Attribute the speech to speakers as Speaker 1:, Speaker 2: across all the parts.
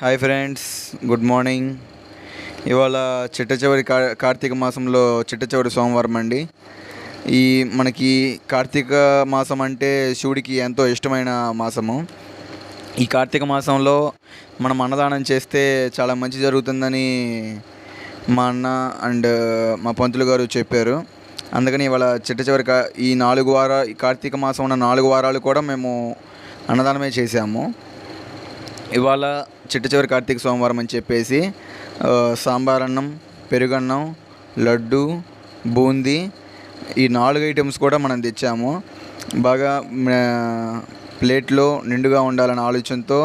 Speaker 1: Hi friends, good morning. ఇవాళ చిట్ట చివరి కార్తీక మాసంలో చిట్ట చివరి సోమవారం అండి. ఈ మనకి కార్తీక మాసం అంటే శివుడికి ఎంతో ఇష్టమైన మాసము. ఈ కార్తీక మాసంలో మనం అన్నదానం చేస్తే చాలా మంచి జరుగుతుందని మా అన్న అండ్ మా పంతులు గారు చెప్పారు. అందుకని ఇవాళ చిట్ట చివరి ఈ 4 వారాలు, ఈ కార్తీక మాసం ఉన్న 4 వారాలు కూడా మేము అన్నదానమే చేశాము. ఇవాళ చిట్ట చివరి కార్తీక సోమవారం అని చెప్పేసి సాంబార్ అన్నం, పెరుగన్నం, లడ్డు, బూందీ ఈ 4 ఐటమ్స్ కూడా మనం తెచ్చాము. బాగా ప్లేట్లో నిండుగా ఉండాలనే ఆలోచనతో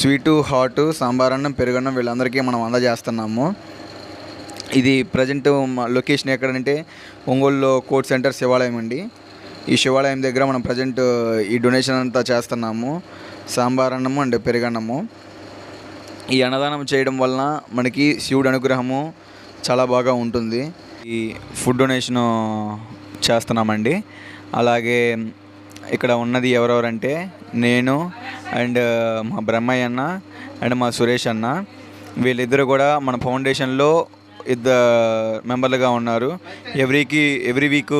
Speaker 1: స్వీటు, హాటు, సాంబార్ అన్నం, పెరుగన్నం వీళ్ళందరికీ మనం అందజేస్తున్నాము. ఇది ప్రజెంట్ లొకేషన్ ఎక్కడంటే ఒంగోలులో కోర్ట్ సెంటర్ శివాలయం అండి. ఈ శివాలయం దగ్గర మనం ప్రజెంట్ ఈ డొనేషన్ అంతా చేస్తున్నాము. సాంబార్ అన్నము అండ్ పెరుగన్నము. ఈ అన్నదానం చేయడం వలన మనకి శివుడి అనుగ్రహము చాలా బాగా ఉంటుంది. ఈ ఫుడ్ డొనేషను చేస్తున్నామండి. అలాగే ఇక్కడ ఉన్నది ఎవరెవరంటే నేను అండ్ మా బ్రహ్మయ్య అన్న అండ్ మా సురేష్ అన్న. వీళ్ళిద్దరు కూడా మన ఫౌండేషన్లో 2 మెంబర్లుగా ఉన్నారు. ఎవ్రీ వీక్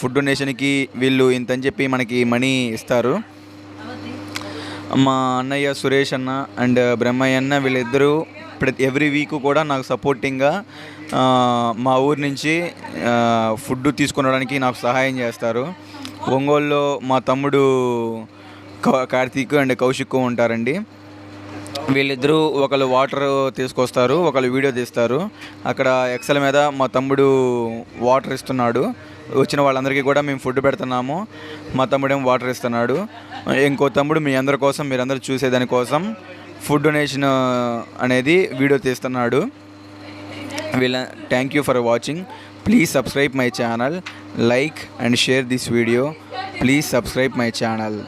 Speaker 1: ఫుడ్ డొనేషన్కి వీళ్ళు ఇంతని చెప్పి మనకి మనీ ఇస్తారు. మా అన్నయ్య సురేష్ అన్న అండ్ బ్రహ్మయ్య అన్న వీళ్ళిద్దరూ ఎవ్రీ వీక్ కూడా నాకు సపోర్టింగ్గా మా ఊరి నుంచి ఫుడ్ తీసుకునడానికి నాకు సహాయం చేస్తారు. ఒంగోలులో మా తమ్ముడు కార్తీక్ అండ్ కౌశిక్ ఉంటారండి. వీళ్ళిద్దరూ ఒకళ్ళు వాటర్ తీసుకొస్తారు, ఒకళ్ళు వీడియో తీస్తారు. అక్కడ ఎక్సెల్ మీద మా తమ్ముడు వాటర్ ఇస్తున్నాడు. వచ్చిన వాళ్ళందరికీ కూడా మేము ఫుడ్ పెడుతున్నాము. మా తమ్ముడేమో వాటర్ ఇస్తున్నాడు. ఇంకో తమ్ముడు మీ అందరి కోసం, మీరందరూ చూసేదానికోసం ఫుడ్ డొనేషన్ అనేది వీడియో తీస్తున్నాడు. Thank you for watching. Please subscribe my channel, like and share this video. Please subscribe my channel.